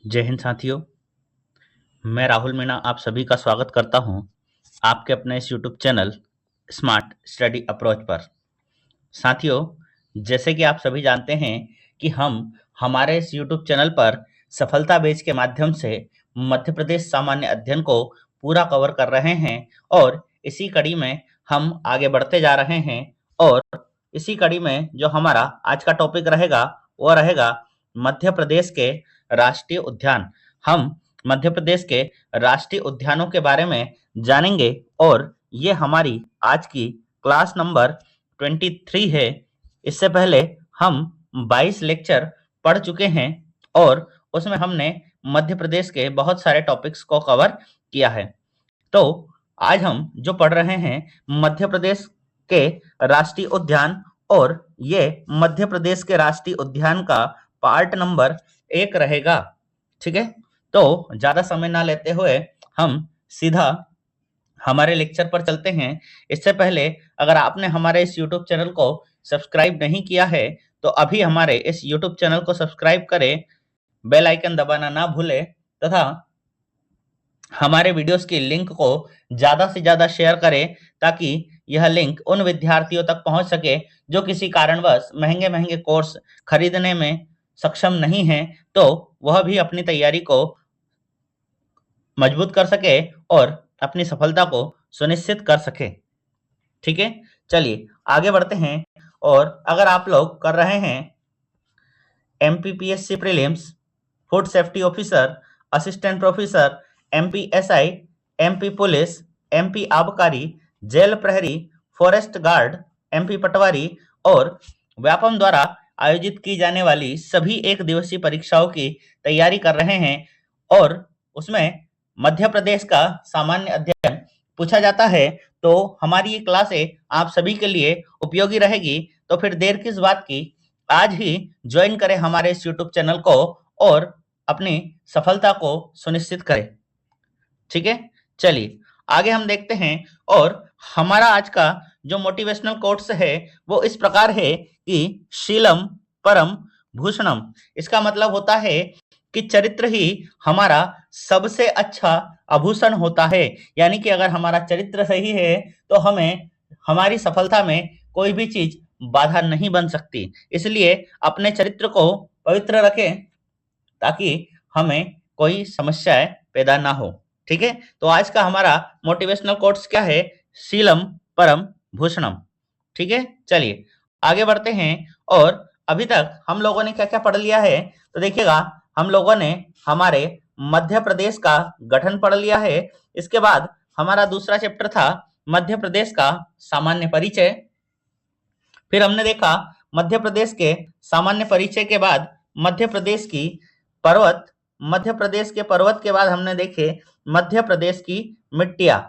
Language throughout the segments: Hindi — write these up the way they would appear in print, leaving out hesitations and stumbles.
जय हिंद साथियों। मैं राहुल मीणा आप सभी का स्वागत करता हूं आपके अपने इस YouTube channel smart study approach पर। साथियों, जैसे कि आप सभी जानते हैं कि हम हमारे इस यूट्यूब चैनल पर सफलता बेच के माध्यम से मध्य प्रदेश सामान्य अध्ययन को पूरा कवर कर रहे हैं और इसी कड़ी में हम आगे बढ़ते जा रहे हैं। और इसी कड़ी में जो हमारा आज का टॉपिक रहेगा वो रहेगा मध्य प्रदेश के राष्ट्रीय उद्यान। हम मध्य प्रदेश के राष्ट्रीय उद्यानों के बारे में जानेंगे और ये हमारी आज की क्लास नंबर 23 है। इससे पहले हम 22 लेक्चर पढ़ चुके हैं और उसमें हमने मध्य प्रदेश के बहुत सारे टॉपिक्स को कवर किया है। तो आज हम जो पढ़ रहे हैं मध्य प्रदेश के राष्ट्रीय उद्यान, और ये मध्य प्रदेश के राष्ट्रीय उद्यान का पार्ट नंबर 1 रहेगा। ठीक है, तो ज्यादा समय ना लेते हुए हम सीधा हमारे लेक्चर पर चलते हैं। इससे पहले अगर आपने हमारे इस YouTube चैनल को सब्सक्राइब नहीं किया है तो अभी हमारे इस YouTube चैनल को सब्सक्राइब करें, बेल आइकन दबाना ना भूलें तथा हमारे वीडियोस की लिंक को ज्यादा से ज्यादा शेयर करें ताकि यह लिंक उन विद्यार्थियों तक पहुंच सके जो किसी कारणवश महंगे महंगे कोर्स खरीदने में सक्षम नहीं है, तो वह भी अपनी तैयारी को मजबूत कर सके और अपनी सफलता को सुनिश्चित कर सके। ठीक है, चलिए आगे बढ़ते हैं। और अगर आप लोग कर रहे हैं MPPSC prelims, food safety officer, assistant professor, MPSI, MP police, MP आबकारी, जेल प्रहरी, फॉरेस्ट गार्ड, एमपी पटवारी और व्यापम द्वारा आयोजित की जाने वाली सभी एक दिवसीय परीक्षाओं की तैयारी कर रहे हैं और उसमें मध्य प्रदेश का सामान्य अध्ययन पूछा जाता है, तो हमारी ये क्लासें आप सभी के लिए उपयोगी रहेगी। तो फिर देर किस बात की, आज ही ज्वाइन करें हमारे इस यूट्यूब चैनल को और अपनी सफलता को सुनिश्चित करें। ठीक है, चलिए आगे हम देखते हैं। और हमारा आज का जो मोटिवेशनल कोट्स है वो इस प्रकार है कि शीलम परम भूषणम। इसका मतलब होता है कि चरित्र ही हमारा सबसे अच्छा आभूषण होता है। यानी कि अगर हमारा चरित्र सही है तो हमें हमारी सफलता में कोई भी चीज बाधा नहीं बन सकती। इसलिए अपने चरित्र को पवित्र रखें ताकि हमें कोई समस्याएं पैदा ना हो। ठीक है, तो आज का हमारा मोटिवेशनल कोट्स क्या है? शीलम परम भूषणम। ठीक है, चलिए आगे बढ़ते हैं। और अभी तक हम लोगों ने क्या क्या पढ़ लिया है तो देखिएगा, हम लोगों ने हमारे मध्य प्रदेश का गठन पढ़ लिया है। इसके बाद हमारा दूसरा चैप्टर था मध्य प्रदेश का सामान्य परिचय। फिर हमने देखा मध्य प्रदेश के सामान्य परिचय के बाद मध्य प्रदेश की पर्वत, मध्य प्रदेश के पर्वत के बाद हमने देखे मध्य प्रदेश की मिट्टियां,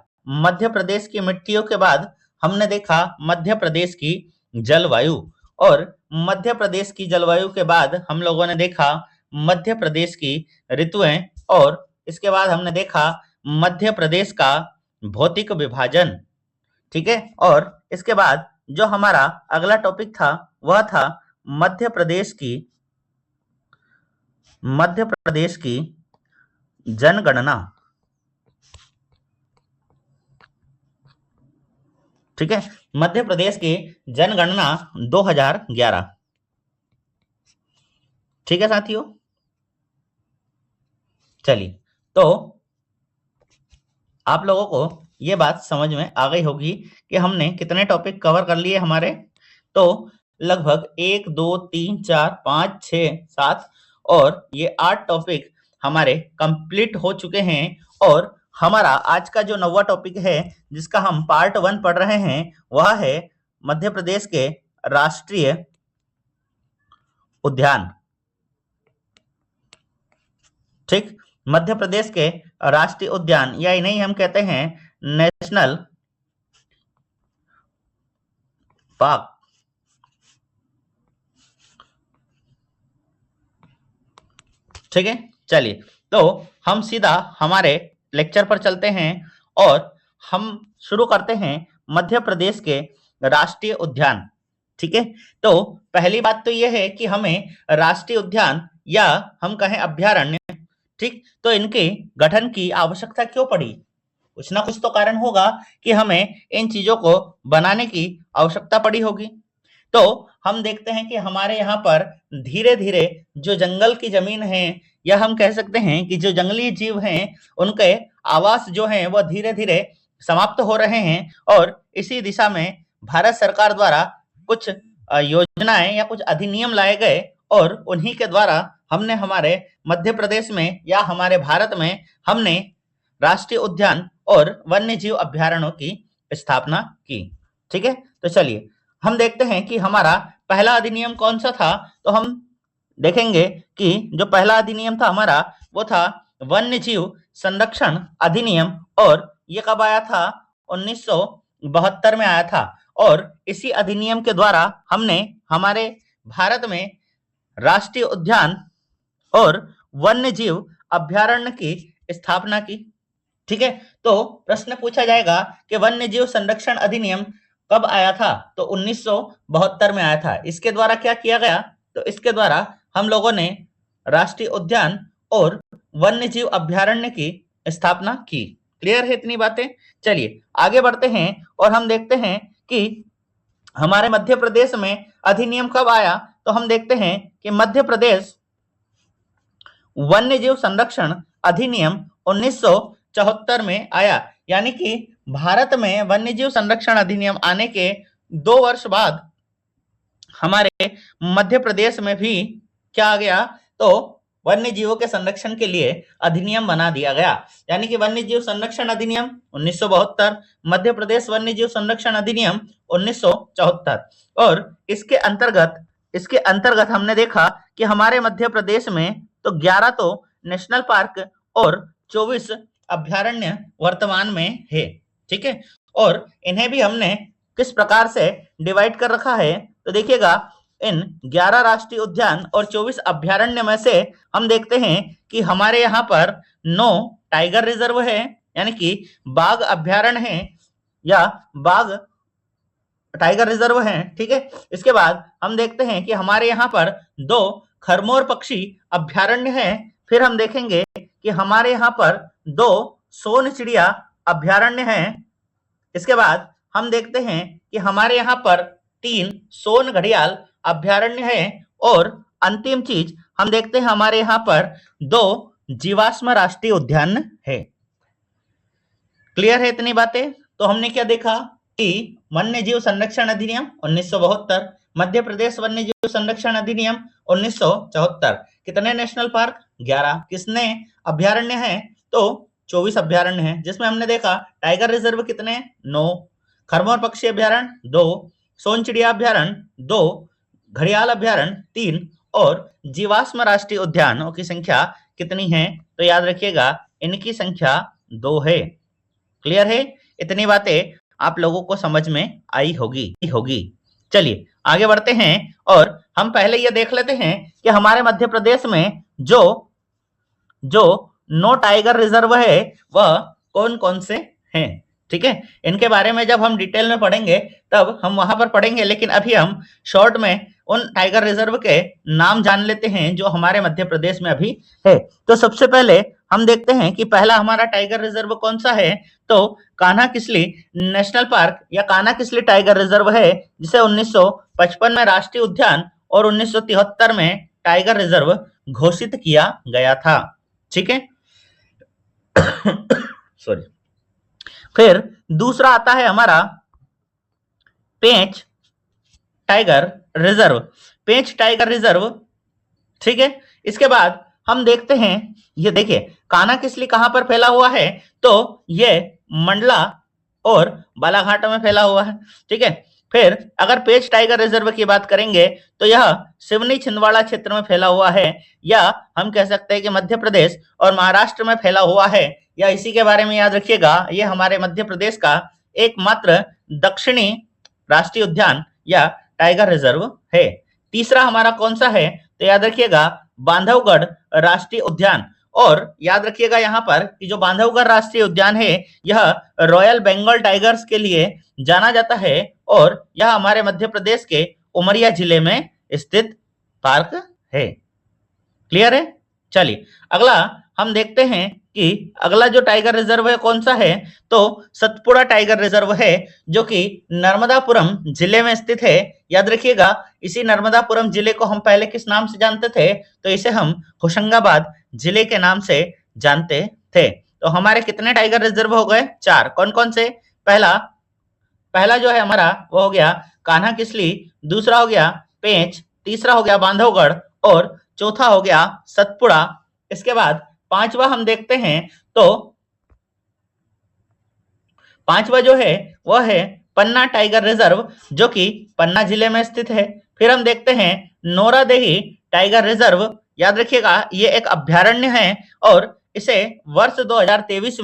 मध्य प्रदेश की मिट्टियों के बाद हमने देखा मध्य प्रदेश की जलवायु, और मध्य प्रदेश की जलवायु के बाद हम लोगों ने देखा मध्य प्रदेश की ऋतुएं, और इसके बाद हमने देखा मध्य प्रदेश का भौतिक विभाजन। ठीक है, और इसके बाद जो हमारा अगला टॉपिक था वह था मध्य प्रदेश की जनगणना। ठीक है, मध्य प्रदेश की जनगणना 2011। ठीक है साथियों, चलिए तो आप लोगों को ये बात समझ में आ गई होगी कि हमने कितने टॉपिक कवर कर लिए हमारे। तो लगभग 1 2 3 4 5 6 7 और ये 8 टॉपिक हमारे कंप्लीट हो चुके हैं। और हमारा आज का जो 9वां टॉपिक है जिसका हम पार्ट 1 पढ़ रहे हैं वह है मध्य प्रदेश के राष्ट्रीय उद्यान। ठीक, मध्य प्रदेश के राष्ट्रीय उद्यान या इन्हें हम कहते हैं नेशनल पार्क। ठीक है, चलिए तो हम सीधा हमारे लेक्चर पर चलते हैं और हम शुरू करते हैं मध्य प्रदेश के राष्ट्रीय उद्यान। ठीक है, तो पहली बात तो यह है कि हमें राष्ट्रीय उद्यान या हम कहें अभ्यारण्य ठीक, तो इनके गठन की आवश्यकता क्यों पड़ी? कुछ ना कुछ तो कारण होगा कि हमें इन चीजों को बनाने की आवश्यकता पड़ी होगी। तो हम देखते हैं कि हमारे यहाँ पर धीरे धीरे जो जंगल की जमीन है, या हम कह सकते हैं कि जो जंगली जीव हैं, उनके आवास जो हैं वह धीरे धीरे समाप्त हो रहे हैं। और इसी दिशा में भारत सरकार द्वारा कुछ योजनाएं या कुछ अधिनियम लाए गए, और उन्हीं के द्वारा हमने हमारे मध्य प्रदेश में या हमारे भारत में हमने राष्ट्रीय उद्यान और वन्य जीव अभ्यारण्यों की स्थापना की। ठीक है, तो चलिए हम देखते हैं कि हमारा पहला अधिनियम कौन सा था। तो हम देखेंगे कि जो पहला अधिनियम था हमारा, वो था वन्य जीव संरक्षण अधिनियम, और ये कब आया था? 1972 में आया था। और इसी अधिनियम के द्वारा हमने हमारे भारत में राष्ट्रीय उद्यान और वन्य जीव अभ्यारण्य की स्थापना की। ठीक है, तो प्रश्न पूछा जाएगा कि वन्य जीव संरक्षण अधिनियम कब आया था? तो 1972 में आया था। इसके द्वारा क्या किया गया? तो इसके द्वारा हम लोगों ने राष्ट्रीय उद्यान और वन्य जीव अभ्यारण्य की स्थापना की। क्लियर है इतनी बातें? चलिए आगे बढ़ते हैं और हम देखते हैं कि हमारे मध्य प्रदेश में अधिनियम कब आया। तो हम देखते हैं कि मध्य प्रदेश वन्य जीव संरक्षण अधिनियम 1974 में आया, यानी कि भारत में वन्य जीव संरक्षण अधिनियम आने के 2 वर्ष बाद हमारे मध्य प्रदेश में भी क्या आ गया? तो वन्य जीवों के संरक्षण के लिए अधिनियम बना दिया गया, यानी कि वन्य जीव संरक्षण अधिनियम 1972, मध्य प्रदेश वन्य जीव संरक्षण अधिनियम 1974। और इसके अंतर्गत हमने देखा कि हमारे मध्य प्रदेश में तो 11 तो नेशनल पार्क और 24 अभ्यारण्य वर्तमान में है। ठीक है, और इन्हें भी हमने किस प्रकार से डिवाइड कर रखा है? तो देखिएगा, इन 11 राष्ट्रीय उद्यान और 24 अभ्यारण्य में से हम देखते हैं कि हमारे यहाँ पर 9 टाइगर रिजर्व है, यानी कि बाघ अभ्यारण्य है या बाघ टाइगर रिजर्व है। ठीक है, इसके बाद हम देखते हैं कि हमारे यहाँ पर 2 खरमोर पक्षी अभ्यारण्य है। फिर हम देखेंगे कि हमारे यहाँ पर 2 सोन चिड़िया अभ्यारण्य है। इसके बाद हम देखते हैं कि हमारे यहाँ पर 3 सोन घड़ियाल अभ्यारण्य है। और अंतिम चीज हम देखते हैं हमारे यहाँ पर 2 जीवाश्म राष्ट्रीय उद्यान है। क्लियर है इतनी बातें? तो हमने क्या देखा कि वन्य जीव संरक्षण अधिनियम 1972, मध्य प्रदेश वन्य जीव संरक्षण अधिनियम 1974, कितने नेशनल पार्क? 11, किसने अभ्यारण्य है? तो 24 अभ्यारण्य है, जिसमें हमने देखा टाइगर रिजर्व कितने? 9, खरमोर पक्षी अभ्यारण्य 2, सोन चिड़िया अभ्यारण्य 2, घड़ियाल अभ्यारण्य 3, और जीवाश्म राष्ट्रीय उद्यानों की संख्या कितनी है? तो याद रखिएगा, इनकी संख्या 2 है। क्लियर है? इतनी बातें आप लोगों को समझ में आई होगी। चलिए आगे बढ़ते हैं और हम पहले ये देख लेते हैं कि हमारे मध्य प्रदेश में जो 9 टाइगर रिजर्व है वह कौन कौन से हैं। ठीक है, इनके बारे में जब हम डिटेल में पढ़ेंगे तब हम वहां पर पढ़ेंगे, लेकिन अभी हम शॉर्ट में उन टाइगर रिजर्व के नाम जान लेते हैं जो हमारे मध्य प्रदेश में अभी है। तो सबसे पहले हम देखते हैं कि पहला हमारा टाइगर रिजर्व कौन सा है। तो कान्हा किसली नेशनल पार्क या कान्हा किसली टाइगर रिजर्व है, जिसे 1955 में राष्ट्रीय उद्यान और 1973 में टाइगर रिजर्व घोषित किया गया था। ठीक है सॉरी। फिर दूसरा आता है हमारा पेंच tiger reserve, Pench tiger reserve. ठीक है, इसके बाद हम देखते हैं, ये देखिए कान्हा किसली कहां पर फैला हुआ है। तो ये मंडला और बालाघाट में फैला हुआ है। ठीक है, फिर अगर पेंच टाइगर रिजर्व की बात करेंगे तो यह सिवनी छिंदवाड़ा क्षेत्र में फैला हुआ है, या हम कह सकते हैं कि मध्य प्रदेश और महाराष्ट्र में फैला हुआ है, या इसी के बारे में याद रखिएगा, ये हमारे मध्य प्रदेश का एकमात्र दक्षिणी राष्ट्रीय उद्यान या टाइगर रिजर्व है। तीसरा हमारा कौन सा है? तो याद रखिएगा बांधवगढ़ राष्ट्रीय उद्यान। और याद रखिएगा यहाँ पर कि जो बांधवगढ़ राष्ट्रीय उद्यान है यह रॉयल बंगाल टाइगर्स के लिए जाना जाता है, और यह हमारे मध्य प्रदेश के उमरिया जिले में स्थित पार्क है। क्लियर है? चलिए अगला हम देखते हैं कि अगला जो टाइगर रिजर्व है कौन सा है, तो सतपुड़ा टाइगर रिजर्व है, जो कि नर्मदापुरम जिले में स्थित है। याद रखिएगा, इसी नर्मदापुरम जिले को हम पहले किस नाम से जानते थे, तो इसे हम होशंगाबाद जिले के नाम से जानते थे। तो हमारे कितने टाइगर रिजर्व हो गए, 4। कौन कौन से, पहला जो है हमारा वो हो गया कान्हा किसली, दूसरा हो गया पेंच, तीसरा हो गया बांधवगढ़ और चौथा हो गया सतपुड़ा। इसके बाद पांचवा हम देखते हैं, तो पांचवा जो है वह है पन्ना टाइगर रिजर्व, जो कि पन्ना जिले में स्थित है। फिर हम देखते हैं नोरादेही टाइगर रिजर्व। याद रखिएगा, ये एक अभ्यारण्य है और इसे वर्ष 2023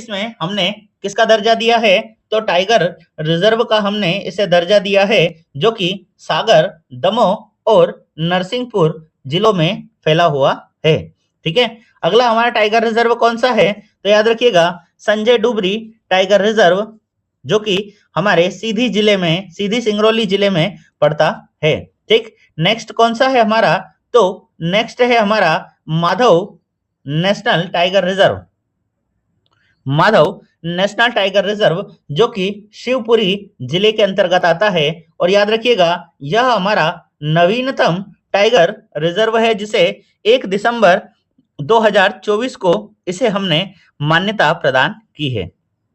में हमने किसका दर्जा दिया है, तो टाइगर रिजर्व का हमने इसे दर्जा दिया है, जो कि सागर, दमोह और नरसिंहपुर जिलों में फैला हुआ है। ठीक है, अगला हमारा टाइगर रिजर्व कौन सा है, तो याद रखिएगा संजय डुबरी टाइगर रिजर्व, जो कि हमारे सीधी सिंगरौली जिले में पड़ता है। ठीक, नेक्स्ट कौन सा है हमारा, तो नेक्स्ट है हमारा Madhav national tiger reserve. Madhav national tiger reserve, जो कि शिवपुरी जिले के अंतर्गत आता है। और याद रखिएगा, यह हमारा नवीनतम टाइगर रिजर्व है, जिसे 1 दिसंबर 2024 को इसे हमने मान्यता प्रदान की है।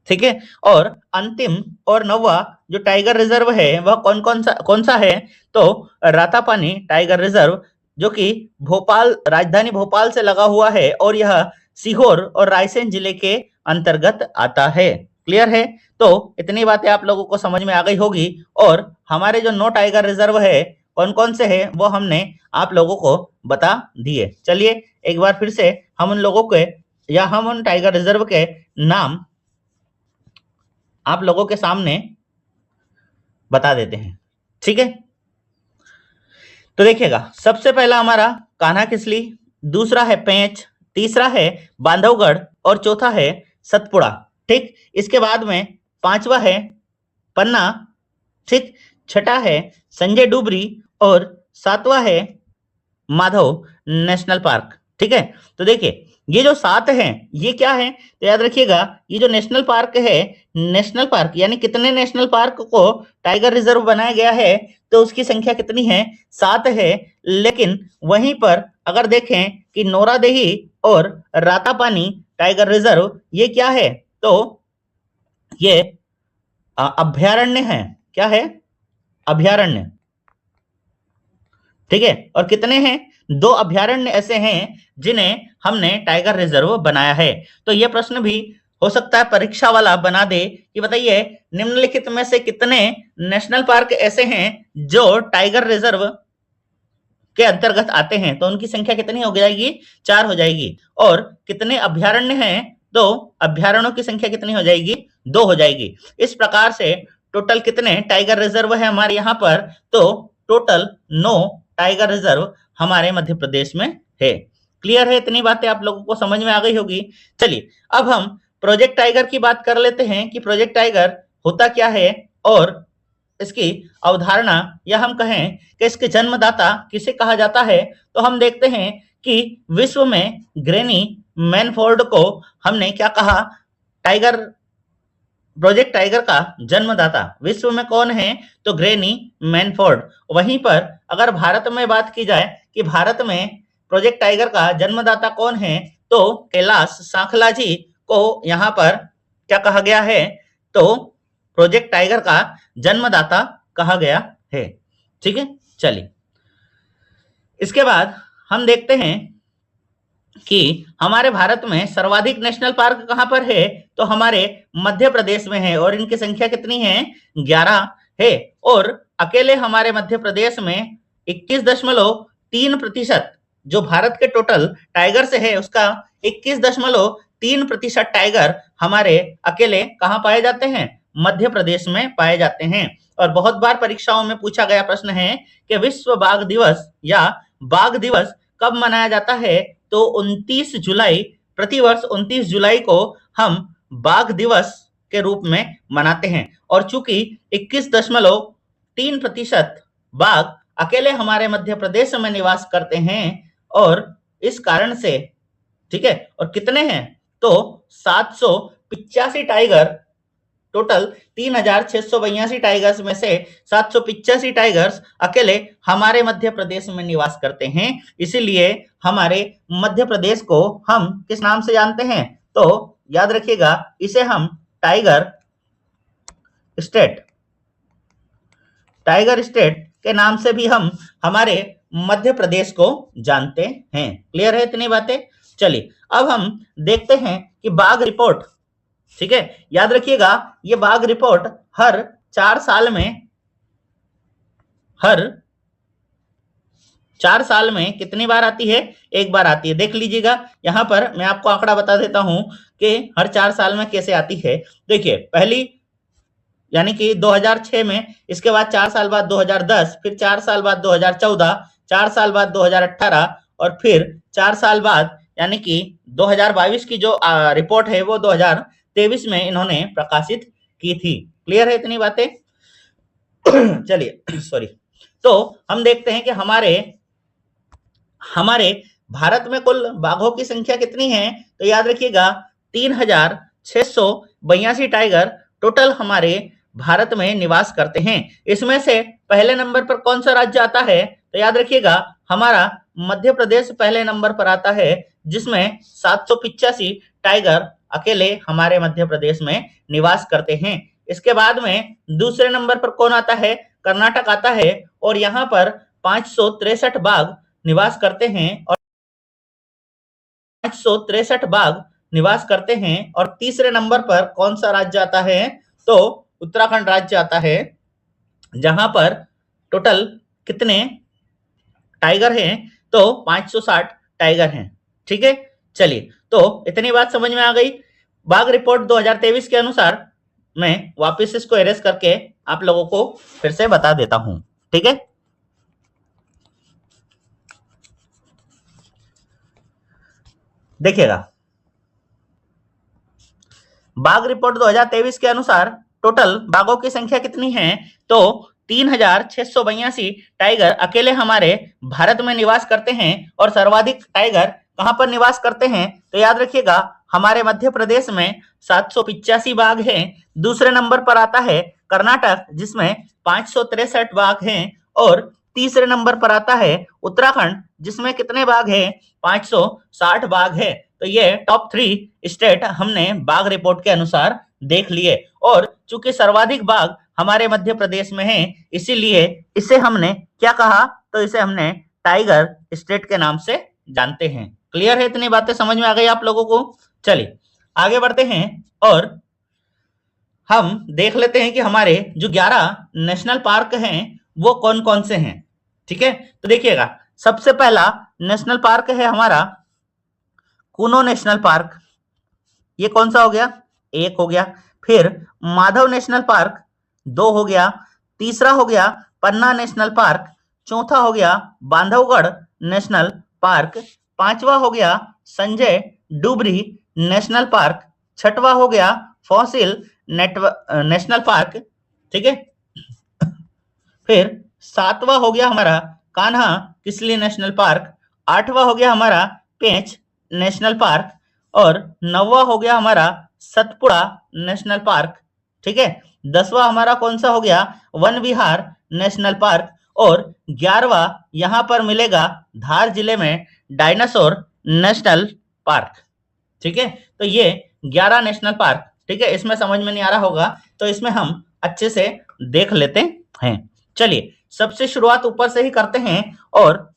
ठीक है, और अंतिम और 9वां जो टाइगर रिजर्व है वह कौन सा है, तो रातापानी टाइगर रिजर्व, जो कि राजधानी भोपाल से लगा हुआ है और यह सीहोर और रायसेन जिले के अंतर्गत आता है। क्लियर है, तो इतनी बातें आप लोगों को समझ में आ गई होगी। और हमारे जो 9 टाइगर रिजर्व है कौन कौन से हैं वो हमने आप लोगों को बता दिए। चलिए एक बार फिर से हम उन टाइगर रिजर्व के नाम आप लोगों के सामने बता देते हैं। ठीक है, तो देखिएगा, सबसे पहला हमारा कान्हा किसली, दूसरा है पेंच, तीसरा है बांधवगढ़ और चौथा है सतपुड़ा। ठीक, इसके बाद में पांचवा है पन्ना। ठीक, छठा है संजय डुबरी और सातवां है माधव नेशनल पार्क। ठीक है, तो देखिए ये जो 7 हैं ये क्या है, तो याद रखिएगा ये जो नेशनल पार्क है, नेशनल पार्क यानी कितने नेशनल पार्क को टाइगर रिजर्व बनाया गया है, तो उसकी संख्या कितनी है, 7 है। लेकिन वहीं पर अगर देखें कि नोरादेही और रातापानी टाइगर रिजर्व ये क्या है, तो ये अभ्यारण्य है। क्या है, अभ्यारण्य। ठीक है, और कितने हैं, 2 अभ्यारण्य ऐसे हैं जिन्हें हमने टाइगर रिजर्व बनाया है। तो यह प्रश्न भी हो सकता है परीक्षा वाला बना दे कि बताइए निम्नलिखित में से कितने नेशनल पार्क ऐसे हैं जो टाइगर रिजर्व के अंतर्गत आते हैं, तो उनकी संख्या कितनी हो जाएगी, 4 हो जाएगी। और कितने अभ्यारण्य हैं, तो अभ्यारण्यों की संख्या कितनी हो जाएगी, 2 हो जाएगी। इस प्रकार से टोटल कितने टाइगर रिजर्व है हमारे यहाँ पर, तो टोटल 9 टाइगर रिजर्व हमारे मध्य प्रदेश में है। क्लियर है, इतनी बातें आप लोगों को समझ में आ गई होगी। चलिए अब हम प्रोजेक्ट टाइगर की बात कर लेते हैं कि प्रोजेक्ट टाइगर होता क्या है और इसकी अवधारणा, या हम कहें कि इसके जन्मदाता किसे कहा जाता है। तो हम देखते हैं कि विश्व में ग्रेनी मैनफोर्ड को हमने क्या कहा, प्रोजेक्ट टाइगर का जन्मदाता विश्व में कौन है, तो ग्रेनी मैनफोर्ड। वहीं पर अगर भारत में बात की जाए कि भारत में प्रोजेक्ट टाइगर का जन्मदाता कौन है, तो कैलाश सांखला जी को यहाँ पर क्या कहा गया है, तो प्रोजेक्ट टाइगर का जन्मदाता कहा गया है। ठीक है, चलिए इसके बाद हम देखते हैं कि हमारे भारत में सर्वाधिक नेशनल पार्क कहां पर है, तो हमारे मध्य प्रदेश में है और इनकी संख्या कितनी है, 11 है। और अकेले हमारे मध्य प्रदेश में 21.3% जो भारत के टोटल टाइगर से है उसका 21.3% टाइगर हमारे अकेले कहां पाए जाते हैं, मध्य प्रदेश में पाए जाते हैं। और बहुत बार परीक्षाओं में पूछा गया प्रश्न है कि विश्व बाघ दिवस या बाघ दिवस कब मनाया जाता है, तो 29 जुलाई, प्रतिवर्ष 29 जुलाई को हम बाघ दिवस के रूप में मनाते हैं। और चूंकि 21.3% बाघ अकेले हमारे मध्य प्रदेश में निवास करते हैं और इस कारण से, ठीक है, और कितने हैं, तो 785 टाइगर, टोटल 3682 टाइगर्स में से 785 टाइगर्स अकेले हमारे मध्य प्रदेश में निवास करते हैं। इसीलिए हमारे मध्य प्रदेश को हम किस नाम से जानते हैं, तो याद रखिएगा, इसे हम टाइगर स्टेट के नाम से भी हम हमारे मध्य प्रदेश को जानते हैं। क्लियर है इतनी बातें? चलिए अब हम देखते हैं कि बाघ रिपोर्ट, ठीक है, याद रखिएगा, ये बाघ रिपोर्ट हर 4 साल में कितनी बार आती है, एक बार आती है। देख लीजिएगा, यहां पर मैं आपको आंकड़ा बता देता हूं कि हर 4 साल में कैसे आती है। देखिए, पहली यानी कि 2006 में, इसके बाद 4 साल बाद 2010, फिर 4 साल बाद 2014, 4 साल बाद 2018 और फिर 4 साल बाद यानी कि 2022 की जो रिपोर्ट है वो 2023 में इन्होंने प्रकाशित की थी। क्लियर है इतनी बातें? चलिए सॉरी। तो हम देखते हैं कि हमारे भारत में कुल बाघों की संख्या कितनी है, तो याद रखिएगा 3682 टाइगर टोटल हमारे भारत में निवास करते हैं। इसमें से पहले नंबर पर कौन सा राज्य आता है, तो याद रखिएगा हमारा मध्य प्रदेश पहले नंबर पर आता है, जिसमें 785 टाइगर अकेले हमारे मध्य प्रदेश में निवास करते हैं। इसके बाद में दूसरे नंबर पर कौन आता है, कर्नाटक आता है, और यहाँ पर 563 बाघ निवास करते हैं, और 563 बाघ निवास करते हैं। और तीसरे नंबर पर कौन सा राज्य आता है, तो उत्तराखंड राज्य आता है, जहां पर टोटल कितने टाइगर हैं, तो 560 टाइगर हैं। ठीक है, चलिए, तो इतनी बात समझ में आ गई। बाघ रिपोर्ट 2023 के अनुसार मैं वापस इसको एरेज करके आप लोगों को फिर से बता देता हूं। ठीक है, देखिएगा, बाघ रिपोर्ट 2023 के अनुसार टोटल बाघों की संख्या कितनी है, तो 3682 टाइगर अकेले हमारे भारत में निवास करते हैं। और सर्वाधिक टाइगर कहां पर निवास करते हैं, तो याद रखिएगा हमारे मध्य प्रदेश में 785 बाघ हैं। दूसरे नंबर पर आता है कर्नाटक, जिसमें 563 बाघ हैं। और तीसरे नंबर पर आता है उत्तराखंड, जिसमें कितने बाघ हैं, 560 बाघ है। तो ये टॉप 3 स्टेट हमने बाघ रिपोर्ट के अनुसार देख लिए। और चूंकि सर्वाधिक बाघ हमारे मध्य प्रदेश में है, इसीलिए इसे हमने क्या कहा, तो इसे हमने टाइगर स्टेट के नाम से जानते हैं। क्लियर है इतनी बातें समझ में आ गई आप लोगों को? चलिए आगे बढ़ते हैं और हम देख लेते हैं कि हमारे जो 11 नेशनल पार्क हैं वो कौन कौन से हैं। ठीक है, तो देखिएगा, सबसे पहला नेशनल पार्क है हमारा कूनो नेशनल पार्क। ये कौन सा हो गया, 1 हो गया। फिर माधव नेशनल पार्क 2 हो गया। तीसरा हो गया पन्ना नेशनल पार्क। चौथा हो गया बांधवगढ़ नेशनल पार्क। पांचवा हो गया संजय डुबरी नेशनल पार्क। छठवा हो गया फॉसिल नेशनल पार्क। ठीक है, फिर सातवां हो गया हमारा कान्हा किसली नेशनल पार्क। आठवां हो गया हमारा पेंच नेशनल पार्क। और 9वां हो गया हमारा सतपुड़ा नेशनल पार्क। ठीक है, 10वां हमारा कौन सा हो गया, वन विहार नेशनल पार्क। और 11वां यहां पर मिलेगा धार जिले में डायनासोर नेशनल पार्क। ठीक है, तो ये 11 नेशनल पार्क। ठीक है, इसमें समझ में नहीं आ रहा होगा तो इसमें हम अच्छे से देख लेते हैं। चलिए सबसे शुरुआत ऊपर से ही करते हैं और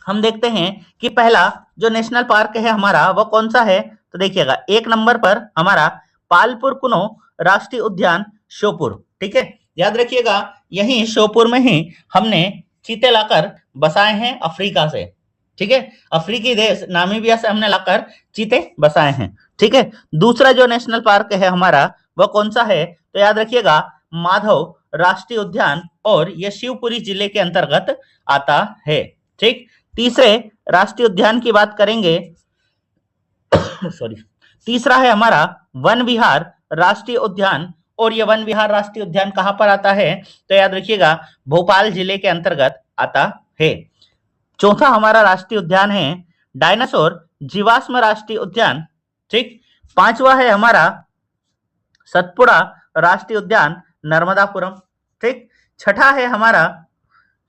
हम देखते हैं कि पहला जो नेशनल पार्क है हमारा वो कौन सा है। तो देखिएगा, 1 नंबर पर हमारा पालपुर कुनो राष्ट्रीय उद्यान श्योपुर। ठीक है, याद रखिएगा यही श्योपुर में ही हमने चीते लाकर बसाए हैं अफ्रीका से। ठीक है, अफ्रीकी देश नामीबिया से हमने लाकर चीते बसाए हैं। ठीक है, दूसरा जो नेशनल पार्क है हमारा वो कौन सा है, तो याद रखिएगा माधव राष्ट्रीय उद्यान, और यह शिवपुरी जिले के अंतर्गत आता है। ठीक, तीसरे राष्ट्रीय उद्यान की बात करेंगे सॉरी, तीसरा है हमारा वन विहार राष्ट्रीय उद्यान, और यह वन विहार राष्ट्रीय उद्यान कहां पर आता है, तो याद रखिएगा भोपाल जिले के अंतर्गत आता है। चौथा हमारा राष्ट्रीय उद्यान है डायनासोर जीवाश्म राष्ट्रीय उद्यान, ठीक। पांचवा है हमारा सतपुड़ा राष्ट्रीय उद्यान नर्मदापुरम, ठीक। छठा है हमारा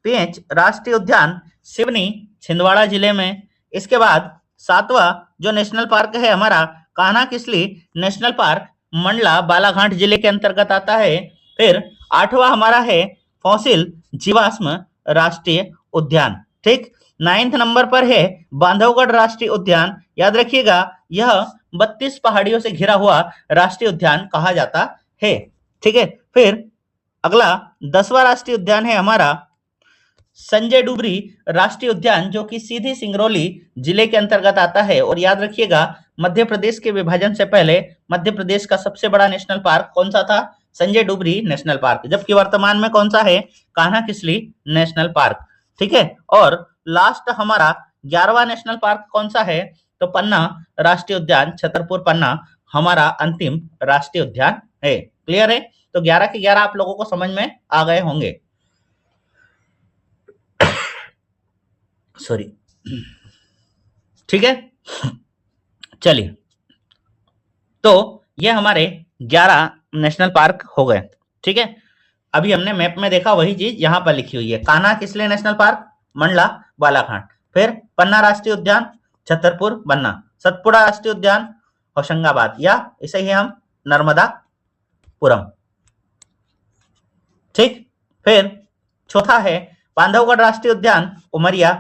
पेंच राष्ट्रीय उद्यान सिवनी छिंदवाड़ा जिले में। इसके बाद सातवां जो नेशनल पार्क है हमारा कान्हा किसली नेशनल पार्क मंडला बालाघाट जिले के अंतर्गत आता है। फिर आठवां हमारा है फॉसिल जीवाश्म राष्ट्रीय उद्यान, ठीक। 9th नंबर पर है बांधवगढ़ राष्ट्रीय उद्यान। याद रखिएगा यह 32 पहाड़ियों से घिरा हुआ राष्ट्रीय उद्यान कहा जाता है, ठीक है। फिर अगला 10वां राष्ट्रीय उद्यान है हमारा संजय डुबरी राष्ट्रीय उद्यान, जो कि सीधी सिंगरौली जिले के अंतर्गत आता है। और याद रखिएगा मध्य प्रदेश के विभाजन से पहले मध्य प्रदेश का सबसे बड़ा नेशनल पार्क कौन सा था? संजय डुबरी नेशनल पार्क, जबकि वर्तमान में कौन सा है? कान्हा किसली नेशनल पार्क, ठीक है। और लास्ट हमारा 11वां नेशनल पार्क कौन सा है? तो पन्ना राष्ट्रीय उद्यान, छतरपुर पन्ना हमारा अंतिम राष्ट्रीय उद्यान है। क्लियर है? तो 11 के 11 आप लोगों को समझ में आ गए होंगे। सॉरी, ठीक है। चलिए, तो ये हमारे 11 नेशनल पार्क हो गए, ठीक है। अभी हमने मैप में देखा वही चीज यहां पर लिखी हुई है। कान्हा किसले नेशनल पार्क मंडला बालाघाट, फिर पन्ना राष्ट्रीय उद्यान छतरपुर पन्ना, सतपुड़ा राष्ट्रीय उद्यान होशंगाबाद, या इसे ही हम नर्मदापुरम, ठीक। फिर चौथा है बांधवगढ़ राष्ट्रीय उद्यान उमरिया,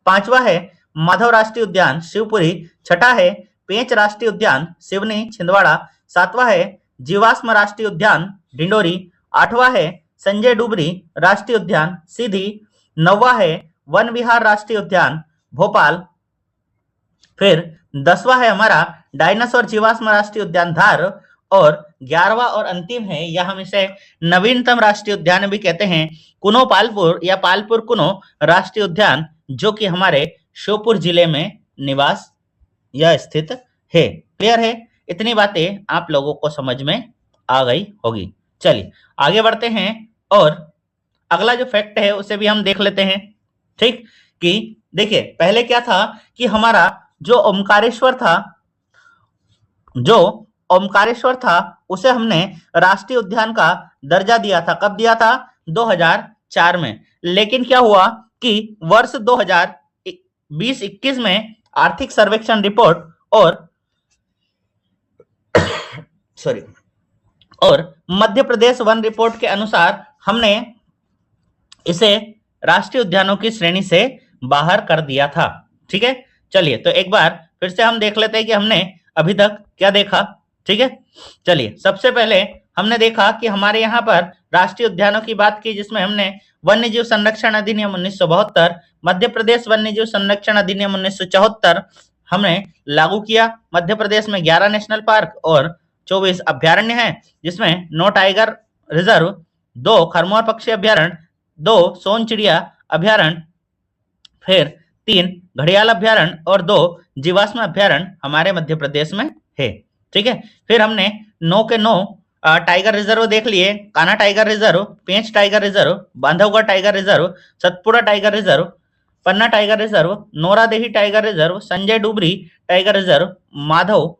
पांचवा है माधव राष्ट्रीय उद्यान शिवपुरी, छठा है पेंच राष्ट्रीय उद्यान सिवनी छिंदवाड़ा, सातवां है जीवाश्म राष्ट्रीय उद्यान डिंडोरी, आठवां है संजय डुबरी राष्ट्रीय उद्यान सीधी, नौवां है वन विहार राष्ट्रीय उद्यान भोपाल, फिर 10वां है हमारा डायनासोर जीवाश्म राष्ट्रीय उद्यान धार, और 11वां और अंतिम है, या हम इसे नवीनतम राष्ट्रीय उद्यान भी कहते हैं, कुनो पालपुर या पालपुर कुनो राष्ट्रीय उद्यान, जो कि हमारे श्योपुर जिले में निवास या स्थित है। क्लियर है? इतनी बातें आप लोगों को समझ में आ गई होगी। चलिए आगे बढ़ते हैं और अगला जो फैक्ट है उसे भी हम देख लेते हैं, ठीक। कि देखिए पहले क्या था कि हमारा जो ओमकारेश्वर था उसे हमने राष्ट्रीय उद्यान का दर्जा दिया था। कब दिया था? 2004 में। लेकिन क्या हुआ कि वर्ष 2020-21 में आर्थिक सर्वेक्षण रिपोर्ट और मध्य प्रदेश वन रिपोर्ट के अनुसार हमने इसे राष्ट्रीय उद्यानों की श्रेणी से बाहर कर दिया था, ठीक है। चलिए तो एक बार फिर से हम देख लेते हैं कि हमने अभी तक क्या देखा, ठीक है। चलिए सबसे पहले हमने देखा कि हमारे यहाँ पर राष्ट्रीय उद्यानों की बात की, जिसमें हमने वन्यजीव संरक्षण अधिनियम 1972, मध्य प्रदेश वन्यजीव संरक्षण अधिनियम 1974 हमने लागू किया। मध्य प्रदेश में 11 नेशनल पार्क और 24 अभ्यारण्य हैं, जिसमें 9 टाइगर रिजर्व, 2 खरमोर पक्षी अभ्यारण्य, 2 सोन चिड़िया अभ्यारण्य, फिर 3 घड़ियाल अभ्यारण्य और 2 जीवाश्म अभ्यारण्य हमारे मध्य प्रदेश में है, ठीक है। फिर हमने 9 के 9 टाइगर रिजर्व देख लिए। Kanha tiger reserve, Pench tiger reserve, Bandhavgarh tiger reserve, Satpura tiger reserve, Panna tiger reserve, Nauradehi tiger reserve, Sanjay Dubri tiger reserve, Madhav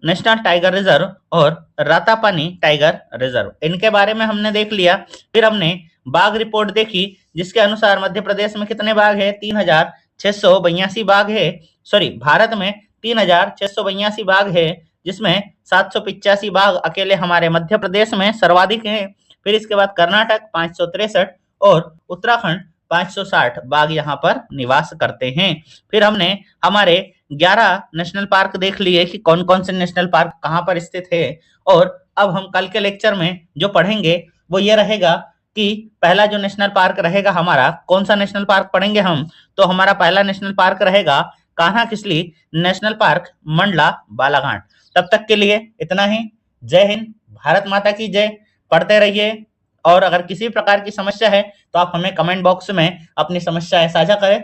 national tiger reserve और रातापानी टाइगर रिजर्व, इनके बारे में हमने देख लिया। फिर हमने बाघ रिपोर्ट देखी, जिसके अनुसार मध्य प्रदेश में कितने बाघ है? 3682 बाघ है। सॉरी, भारत में 3682 बाघ है, जिसमें 785 बाघ अकेले हमारे मध्य प्रदेश में सर्वाधिक हैं। फिर इसके बाद कर्नाटक 563 और उत्तराखंड 560 बाघ यहाँ पर निवास करते हैं। फिर हमने हमारे 11 नेशनल पार्क देख लिए कि कौन कौन से नेशनल पार्क कहाँ पर स्थित है। और अब हम कल के लेक्चर में जो पढ़ेंगे वो ये रहेगा कि पहला जो नेशनल पार्क रहेगा हमारा, कौन सा नेशनल पार्क पढ़ेंगे हम? तो हमारा पहला नेशनल पार्क रहेगा कान्हा किसली नेशनल पार्क मंडला बालाघाट। तब तक के लिए इतना ही। जय हिंद, भारत माता की जय। पढ़ते रहिए, और अगर किसी प्रकार की समस्या है तो आप हमें कमेंट बॉक्स में अपनी समस्याएं साझा करें।